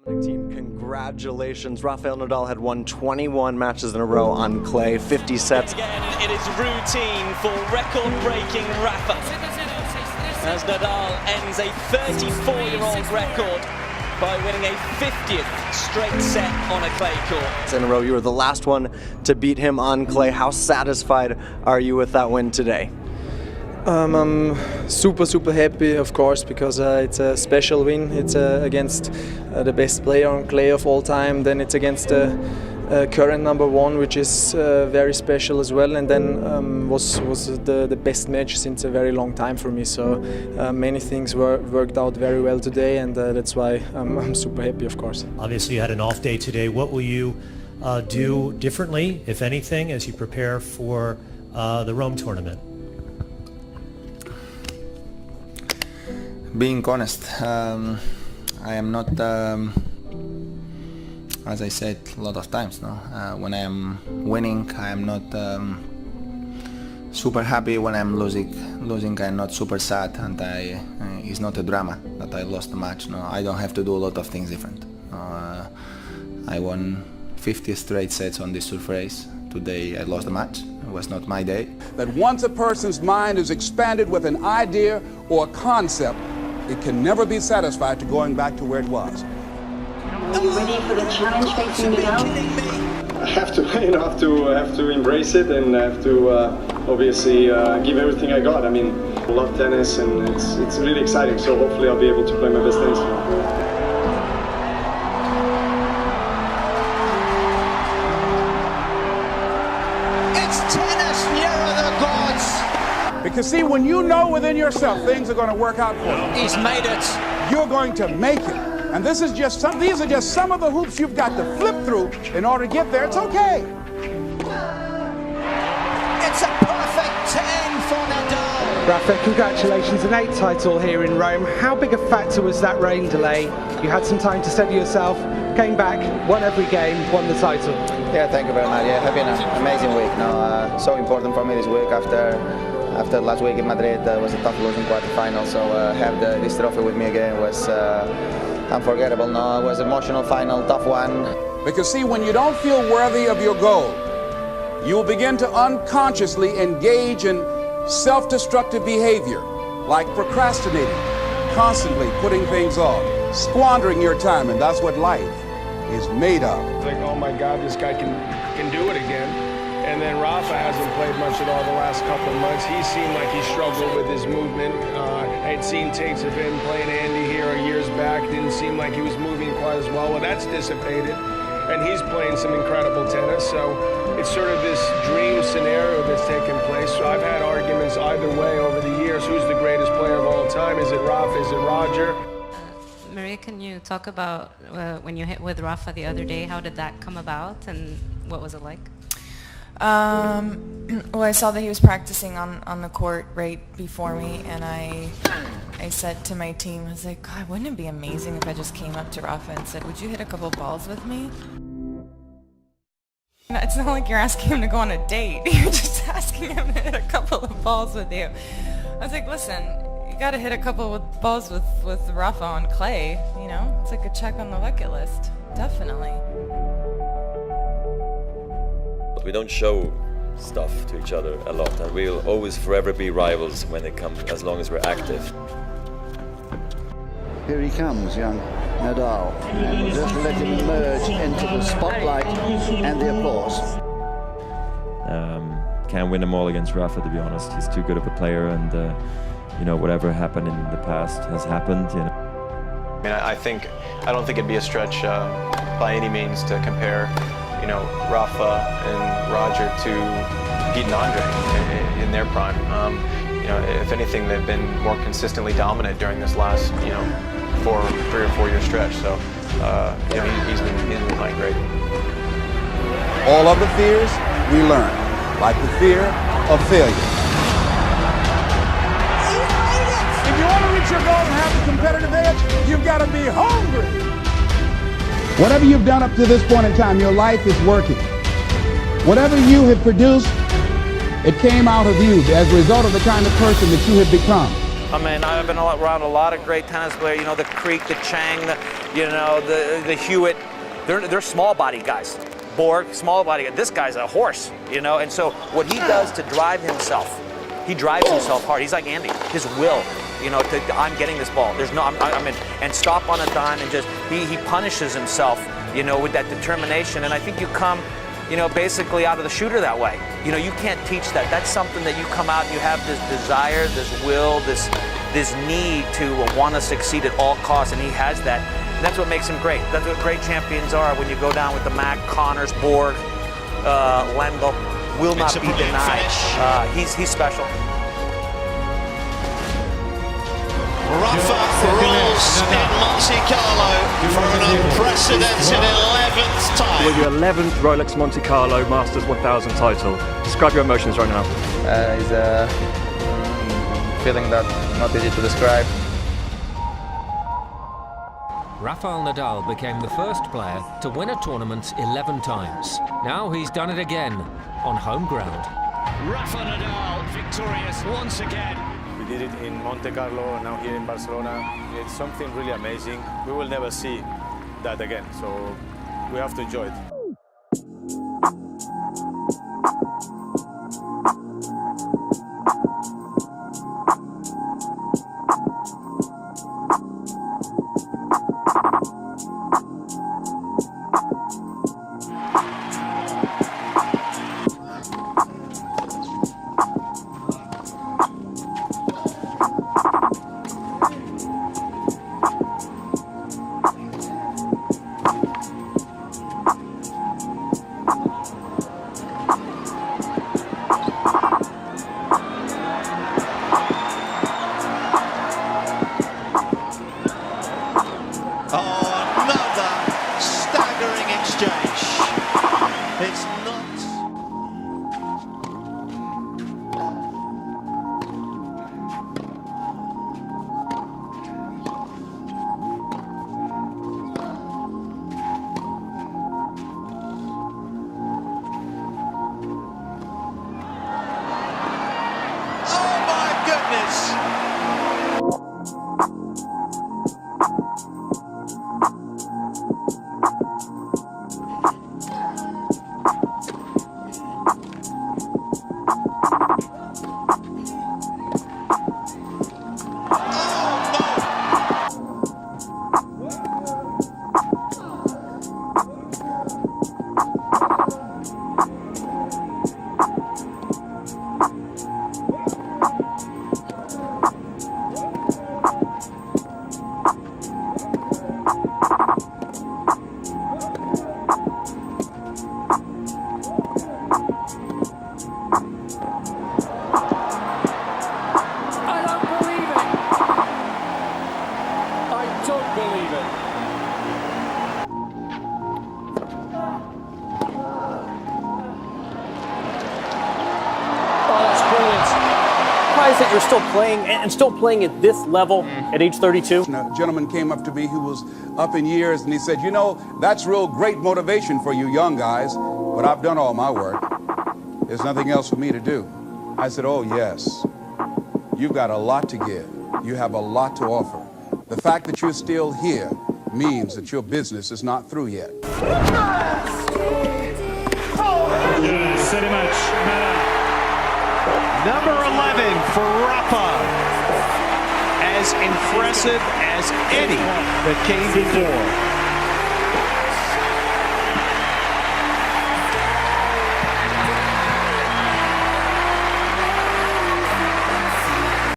Team, congratulations. Rafael Nadal had won 21 matches in a row on clay, 50 sets. Again, it is routine for record-breaking Rafa, as Nadal ends a 34-year-old record by winning a 50th straight set on a clay court. In a row, you were the last one to beat him on clay. How satisfied are you with that win today? I'm super happy, of course, because it's a special win. It's against the best player on clay of all time. Then it's against the current #1, which is very special as well. And then was the best match since a very long time for me. So many things worked out very well today, and that's why I'm super happy, of course. Obviously, you had an off day today. What will you do differently, if anything, as you prepare for the Rome tournament? Being honest, I am not, as I said a lot of times, when I am winning, I am not super happy. When I'm losing I'm not super sad, and it's not a drama that I lost the match. No, I don't have to do a lot of things different. I won 50 straight sets on this surface. Today I lost the match. It was not my day. That once a person's mind is expanded with an idea or a concept, it can never be satisfied to going back to where it was. Are you ready for the challenge facing Nadal? I have to embrace it, and I have to obviously give everything I got. I mean, I love tennis, and it's really exciting. So hopefully I'll be able to play my best tennis tomorrow. Because see, when you know within yourself things are going to work out for you, He's made it. you're going to make it. And these are just some of the hoops you've got to flip through in order to get there. It's okay. It's a perfect 10 for Nadal. Rafa, congratulations, an 8th title here in Rome. How big a factor was that rain delay? You had some time to steady yourself, came back, won every game, won the title. Yeah, thank you very much. Yeah, it's been an amazing week. So important for me this week after last week in Madrid. Was a tough losing quarterfinal, so have this trophy with me again was unforgettable. No, it was an emotional final, tough one. Because see, when you don't feel worthy of your goal, you will begin to unconsciously engage in self-destructive behavior, like procrastinating, constantly putting things off, squandering your time, and that's what life is made of. Like, oh my God, this guy can do it again. And then Rafa hasn't played much at all the last couple of months. He seemed like he struggled with his movement. I had seen tapes of him playing Andy here years back. Didn't seem like he was moving quite as well. Well, that's dissipated. And he's playing some incredible tennis. So it's sort of this dream scenario that's taken place. So I've had arguments either way over the years. Who's the greatest player of all time? Is it Rafa? Is it Roger? Maria, can you talk about when you hit with Rafa the other day? How did that come about, and what was it like? Well, I saw that he was practicing on the court right before me, and I said to my team, I was like, God, wouldn't it be amazing if I just came up to Rafa and said, would you hit a couple balls with me? It's not like you're asking him to go on a date. You're just asking him to hit a couple of balls with you. I was like, listen, you got to hit a couple of balls with Rafa on clay. You know, it's like a check on the bucket list. Definitely. We don't show stuff to each other a lot, and we'll always forever be rivals when it comes, as long as we're active. Here he comes, young Nadal, and we'll just let him emerge into the spotlight and the applause. Can't win them all against Rafa, to be honest. He's too good of a player, and you know, whatever happened in the past has happened. You know. I mean, I don't think it'd be a stretch by any means to compare, you know, Rafa and Roger to Pete and Andre in their prime. You know, if anything, they've been more consistently dominant during this last, you know, 3 or 4 year stretch. So, you know, he's been playing great. All of the fears we learn, like the fear of failure. If you want to reach your goal and have a competitive edge, you've got to be hungry. Whatever you've done up to this point in time, your life is working. Whatever you have produced, it came out of you as a result of the kind of person that you have become. I mean, I've been around a lot of great tennis players. You know, the Creek, the Chang, the Hewitt. They're small body guys. Borg, small body. This guy's a horse, you know. And so what he does to drive himself, he drives himself hard. He's like Andy. His will, you know, I'm getting this ball. There's no, I'm in, and stop on a dime, and just he punishes himself, you know, with that determination. And I think you come, you know, basically out of the shooter that way. You know, you can't teach that. That's something that you come out and you have this desire, this will, this need to want to succeed at all costs, and he has that. And that's what makes him great. That's what great champions are. When you go down with the Mac, Connors, Borg, Lendl, will not be denied. He's special. Rafa rolls in Monte Carlo for an unprecedented 11th time. With your 11th Rolex Monte Carlo Masters 1000 title, describe your emotions right now. It's a feeling that not easy to describe. Rafael Nadal became the first player to win a tournament 11 times. Now he's done it again on home ground. Rafa Nadal victorious once again. We did it in Monte Carlo, now here in Barcelona. It's something really amazing. We will never see that again, so we have to enjoy it. That you're still playing and still playing at this level at age 32? A gentleman came up to me who was up in years, and he said, you know, that's real great motivation for you young guys, but I've done all my work. There's nothing else for me to do. I said, oh yes, you've got a lot to give. You have a lot to offer. The fact that you're still here means that your business is not through yet. Number 11 for Rafa. As impressive as any that came before.